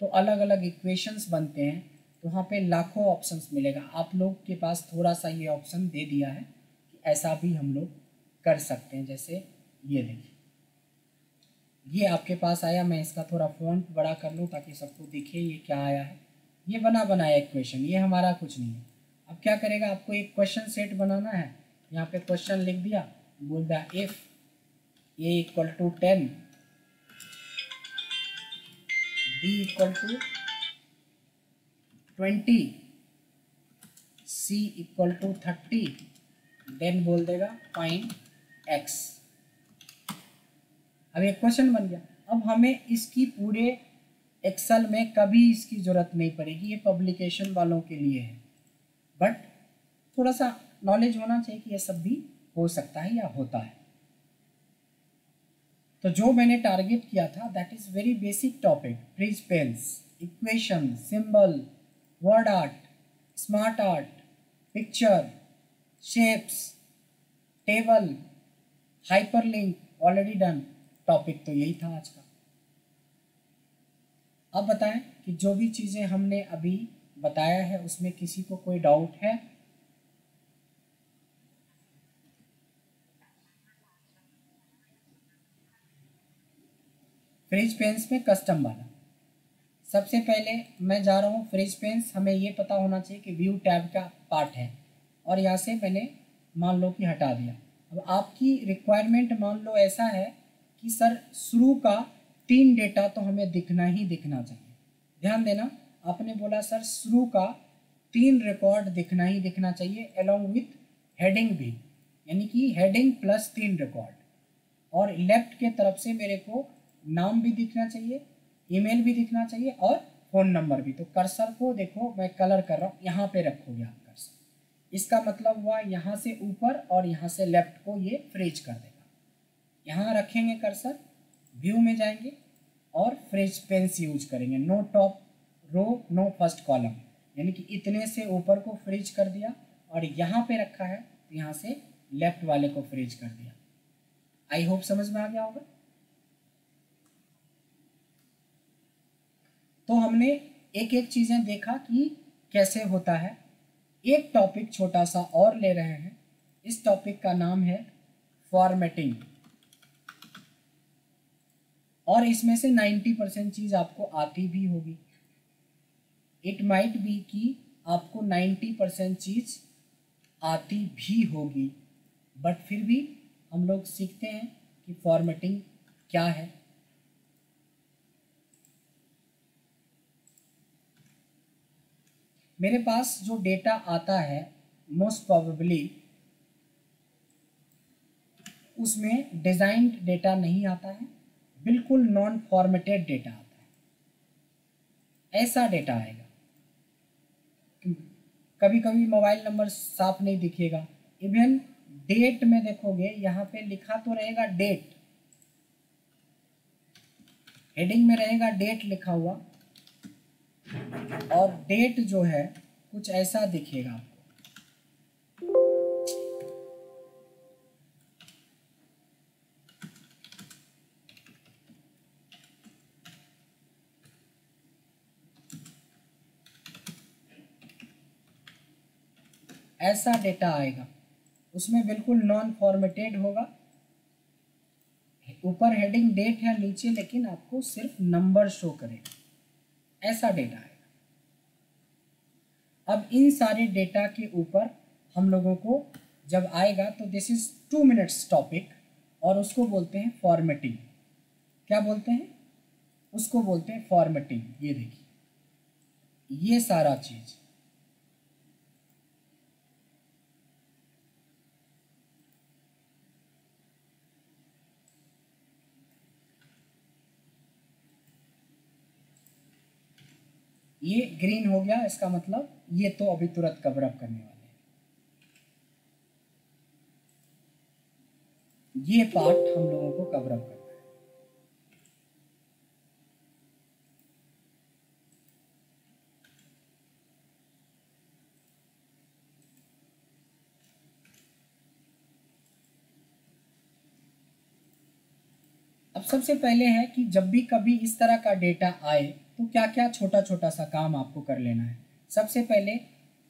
तो अलग अलग इक्वेशंस बनते हैं, तो वहाँ पे लाखों ऑप्शंस मिलेगा। आप लोग के पास थोड़ा सा ये ऑप्शन दे दिया है कि ऐसा भी हम लोग कर सकते हैं। जैसे ये देखिए, ये आपके पास आया, मैं इसका थोड़ा फ़ॉन्ट बड़ा कर लूँ ताकि सबको दिखे ये क्या आया है। ये बना बनाया इक्वेशन, ये हमारा कुछ नहीं है। अब क्या करेगा, आपको एक क्वेश्चन सेट बनाना है, यहाँ पे क्वेश्चन लिख दिया, बोल दिया if a equal to 10, b equal to 20, c equal to 30, then बोल देगा फाइंड x। अब एक क्वेश्चन बन गया। अब हमें इसकी पूरे एक्सेल में कभी इसकी ज़रूरत नहीं पड़ेगी, ये पब्लिकेशन वालों के लिए है, बट थोड़ा सा नॉलेज होना चाहिए कि ये सब भी हो सकता है या होता है। तो जो मैंने टारगेट किया था that is very basic topic, freeze panes, equation, symbol, word art, smart art, picture, shapes, table, hyperlink, already done. Topic तो यही था आज का। अब बताएं कि जो भी चीज़ें हमने अभी बताया है उसमें किसी को कोई डाउट है? फ्रिज पेन्स में कस्टम वाला, सबसे पहले मैं जा रहा हूँ फ्रिज पेन्स। हमें ये पता होना चाहिए कि व्यू टैब का पार्ट है, और यहाँ से मैंने मान लो कि हटा दिया। अब आपकी रिक्वायरमेंट मान लो ऐसा है कि सर शुरू का 3 डेटा तो हमें दिखना ही दिखना चाहिए। ध्यान देना, आपने बोला सर शुरू का 3 रिकॉर्ड दिखना ही दिखना चाहिए, अलॉन्ग विथ हेडिंग भी, यानी कि हेडिंग प्लस 3 रिकॉर्ड। और लेफ्ट के तरफ से मेरे को नाम भी दिखना चाहिए, ईमेल भी दिखना चाहिए और फ़ोन नंबर भी। तो कर्सर को देखो मैं कलर कर रहा हूँ, यहाँ पे रखोगे आप कर्सर। इसका मतलब हुआ यहाँ से ऊपर और यहाँ से लेफ्ट को ये फ्रीज कर देगा। यहाँ रखेंगे कर्सर, व्यू में जाएंगे और फ्रीज पेन्स यूज करेंगे। No top row, no first column, यानी कि इतने से ऊपर को फ्रीज कर दिया, और यहाँ पे रखा है तो यहाँ से लेफ्ट वाले को फ्रीज कर दिया। आई होप समझ में आ गया होगा। तो हमने एक एक चीज़ें देखा कि कैसे होता है। एक टॉपिक छोटा सा और ले रहे हैं, इस टॉपिक का नाम है फॉर्मेटिंग, और इसमें से 90% चीज़ आपको आती भी होगी। इट माइट बी कि आपको 90% चीज़ आती भी होगी, बट फिर भी हम लोग सीखते हैं कि फॉर्मेटिंग क्या है। मेरे पास जो डेटा आता है मोस्ट प्रोबेबली उसमें डिज़ाइंड डेटा नहीं आता है, बिल्कुल नॉन फॉर्मेटेड डेटा आता है। ऐसा डेटा आएगा, कभी कभी मोबाइल नंबर साफ नहीं दिखेगा, इवन डेट में देखोगे यहाँ पे लिखा तो रहेगा डेट, हेडिंग में रहेगा डेट लिखा हुआ, और डेट जो है कुछ ऐसा दिखेगा आपको। ऐसा डेटा आएगा, उसमें बिल्कुल नॉन फॉर्मेटेड होगा, ऊपर हेडिंग डेट है नीचे लेकिन आपको सिर्फ नंबर शो करेगा, ऐसा डेटा आएगा। अब इन सारे डेटा के ऊपर हम लोगों को जब आएगा तो दिस इज 2 मिनट्स टॉपिक, और उसको बोलते हैं फॉर्मेटिंग। क्या बोलते हैं? उसको बोलते हैं फॉर्मेटिंग। ये देखिए ये सारा चीज ये ग्रीन हो गया, इसका मतलब ये तो अभी तुरंत कवर अप करने वाले हैं। ये पार्ट हम लोगों को कवर अप करना है। अब सबसे पहले है कि जब भी कभी इस तरह का डेटा आए तो क्या क्या छोटा छोटा सा काम आपको कर लेना है। सबसे पहले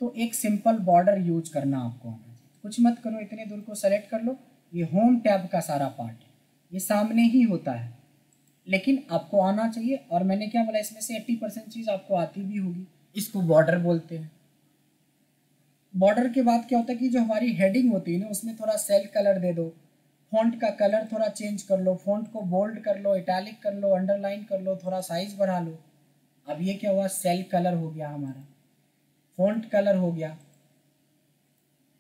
तो एक सिंपल बॉर्डर यूज करना आपको आना चाहिए। कुछ मत करो, इतने दूर को सेलेक्ट कर लो। ये होम टैब का सारा पार्ट है, ये सामने ही होता है, लेकिन आपको आना चाहिए। और मैंने क्या बोला, इसमें से 80% चीज़ आपको आती भी होगी। इसको बॉर्डर बोलते हैं। बॉर्डर के बाद क्या होता है कि जो हमारी हेडिंग होती है ना, उसमें थोड़ा सेल कलर दे दो, फॉन्ट का कलर थोड़ा चेंज कर लो, फॉन्ट को बोल्ड कर लो, इटैलिक कर लो, अंडरलाइन कर लो, थोड़ा साइज बढ़ा लो। अब ये क्या हुआ, सेल कलर हो गया हमारा, फॉन्ट कलर हो गया,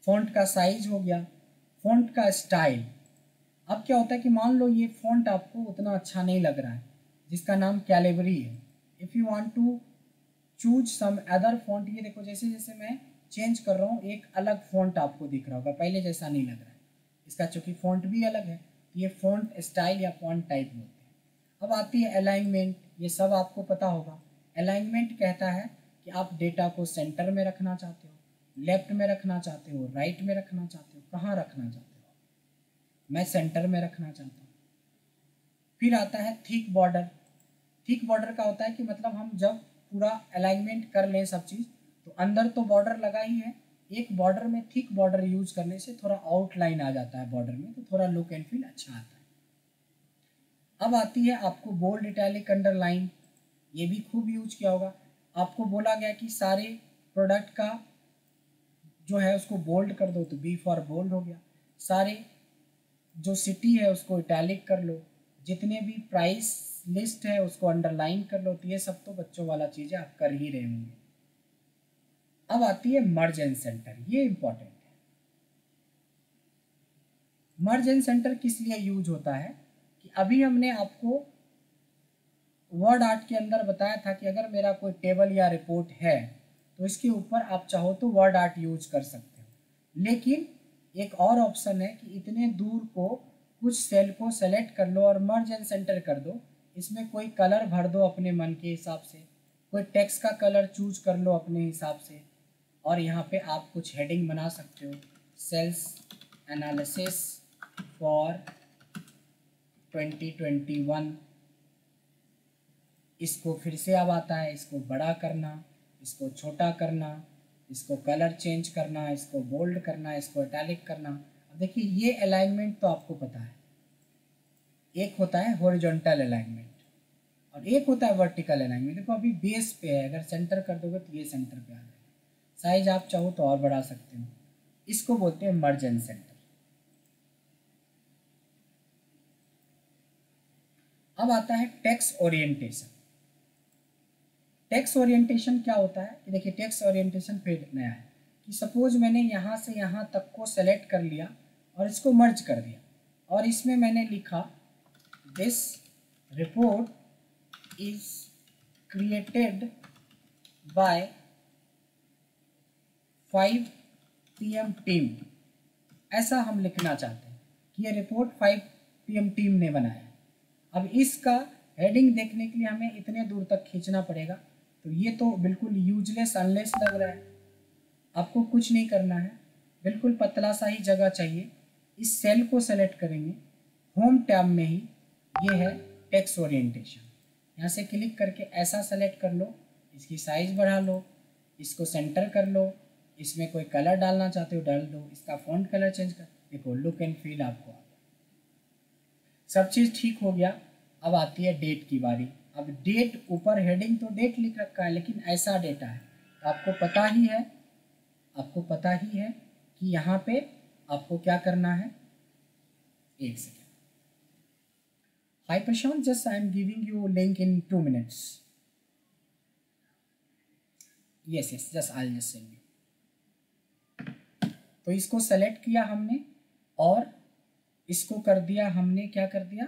फॉन्ट का साइज हो गया, फॉन्ट का स्टाइल। अब क्या होता है कि मान लो ये फॉन्ट आपको उतना अच्छा नहीं लग रहा है, जिसका नाम कैलिबरी है। If you want to choose some other font, ये देखो जैसे जैसे मैं चेंज कर रहा हूँ एक अलग फॉन्ट आपको दिख रहा होगा, पहले जैसा नहीं लग रहा है। इसका चूंकि फॉन्ट भी अलग है, तो ये फॉन्ट स्टाइल या फॉन्ट टाइप बोलते हैं। अब आती है अलाइनमेंट, ये सब आपको पता होगा। अलाइनमेंट कहता है कि आप डेटा को सेंटर में रखना चाहते हो, लेफ्ट में रखना चाहते हो, राइट में रखना चाहते हो, कहाँ रखना चाहते हो। मैं सेंटर में रखना चाहता हूँ। फिर आता है थिक बॉर्डर। थिक बॉर्डर का होता है कि मतलब हम जब पूरा अलाइनमेंट कर लें सब चीज़, तो अंदर तो बॉर्डर लगा ही है, एक बॉर्डर में थिक बॉर्डर यूज करने से थोड़ा आउटलाइन आ जाता है बॉर्डर में, तो थोड़ा लुक एंड फील अच्छा आता है। अब आती है आपको बोल्ड, इटैलिक, अंडरलाइन। ये भी खूब यूज किया होगा। आपको बोला गया कि सारे प्रोडक्ट का जो है उसको बोल्ड कर दो, तो बी फॉर बोल्ड हो गया। सारे जो सिटी है उसको इटैलिक कर लो, जितने भी प्राइस लिस्ट है उसको अंडरलाइन कर लो। तो ये सब तो बच्चों वाला चीज़ें आप कर ही रहे होंगे। अब आती है मर्ज एंड सेंटर, ये इंपॉर्टेंट है। मर्ज एंड सेंटर किस लिए यूज होता है कि अभी हमने आपको वर्ड आर्ट के अंदर बताया था कि अगर मेरा कोई टेबल या रिपोर्ट है तो इसके ऊपर आप चाहो तो वर्ड आर्ट यूज कर सकते हो। लेकिन एक और ऑप्शन है कि इतने दूर को कुछ सेल को सेलेक्ट कर लो और मर्ज एंड सेंटर कर दो। इसमें कोई कलर भर दो अपने मन के हिसाब से, कोई टेक्स्ट का कलर चूज कर लो अपने हिसाब से। और यहाँ पे आप कुछ हेडिंग बना सकते हो, सेल्स एनालिसिस फॉर 2021। इसको फिर से अब आता है, इसको बड़ा करना, इसको छोटा करना, इसको कलर चेंज करना, इसको बोल्ड करना, इसको इटैलिक करना। अब देखिए ये अलाइनमेंट तो आपको पता है, एक होता है हॉरिजॉन्टल अलाइनमेंट और एक होता है वर्टिकल अलाइनमेंट। देखो अभी बेस पे है, अगर सेंटर कर दोगे तो ये सेंटर पे आ जाएगा। साइज आप चाहो तो और बढ़ा सकते हो। इसको बोलते हैं मर्ज एंड सेंटर। अब आता है टेक्स्ट ओरिएंटेशन। टेक्स्ट ओरिएंटेशन क्या होता है कि देखिए टेक्स्ट ओरिएंटेशन फिर नया है कि सपोज मैंने यहाँ से यहाँ तक को सेलेक्ट कर लिया और इसको मर्ज कर दिया, और इसमें मैंने लिखा this report is created by 5 PM team. ऐसा हम लिखना चाहते हैं कि ये रिपोर्ट 5 PM टीम ने बनाया। अब इसका हेडिंग देखने के लिए हमें इतने दूर तक खींचना पड़ेगा, तो ये तो बिल्कुल यूजलेस अनलेस लग रहा है। आपको कुछ नहीं करना है, बिल्कुल पतला सा ही जगह चाहिए। इस सेल को सेलेक्ट करेंगे, होम टैब में ही ये है टेक्स्ट ओरिएंटेशन। यहाँ से क्लिक करके ऐसा सेलेक्ट कर लो, इसकी साइज बढ़ा लो, इसको सेंटर कर लो, इसमें कोई कलर डालना चाहते हो डाल दो, इसका फॉन्ट कलर चेंज कर, देखो लुक एंड फील आपको आ गया। सब चीज़ ठीक हो गया। अब आती है डेट की बारी। अब डेट, ऊपर हेडिंग तो डेट लिख रखा है, लेकिन ऐसा डेटा है तो आपको पता ही है, आपको पता ही है कि यहाँ पे आपको क्या करना है। एक second. Hi Prashant, just I am giving you link in 2 minutes। Yes yes, just I just send you. तो इसको सेलेक्ट किया हमने और इसको कर दिया हमने, क्या कर दिया,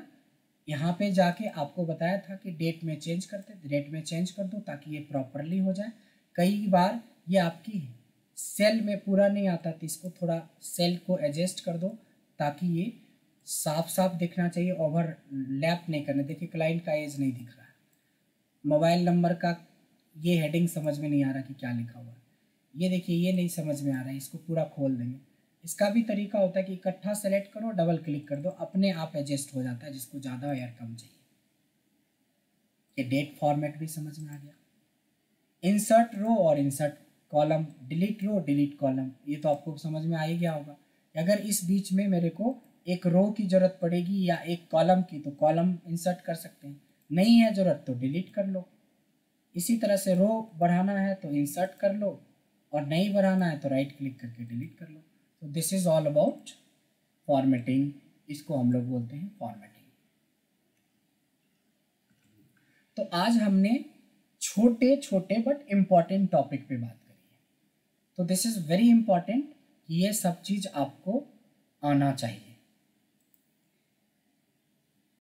यहाँ पे जाके आपको बताया था कि डेट में चेंज करते, डेट में चेंज कर दो ताकि ये प्रॉपरली हो जाए। कई बार ये आपकी सेल में पूरा नहीं आता तो इसको थोड़ा सेल को एडजस्ट कर दो ताकि ये साफ साफ दिखना चाहिए, ओवरलैप नहीं करना। देखिए क्लाइंट का एज नहीं दिख रहा है, मोबाइल नंबर का ये हेडिंग समझ में नहीं आ रहा कि क्या लिखा हुआ है, ये देखिए ये नहीं समझ में आ रहा है, इसको पूरा खोल देंगे। इसका भी तरीका होता है कि इकट्ठा सेलेक्ट करो, डबल क्लिक कर दो, अपने आप एडजस्ट हो जाता है जिसको ज़्यादा या कम चाहिए। ये डेट फॉर्मेट भी समझ में आ गया। इंसर्ट रो और insert column, delete row delete column, ये तो आपको समझ में आ ही गया होगा। अगर इस बीच में मेरे को एक रो की ज़रूरत पड़ेगी या एक कॉलम की तो कॉलम इंसर्ट कर सकते हैं, नहीं है ज़रूरत तो डिलीट कर लो। इसी तरह से रो बढ़ाना है तो इंसर्ट कर लो और नहीं बढ़ाना है तो राइट क्लिक करके डिलीट कर लो। तो this is all about formatting, इसको हम लोग बोलते हैं फॉर्मेटिंग। तो आज हमने छोटे छोटे बट इम्पॉर्टेंट टॉपिक पे बात करी है। तो दिस इज़ वेरी इम्पॉर्टेंट कि ये सब चीज़ आपको आना चाहिए।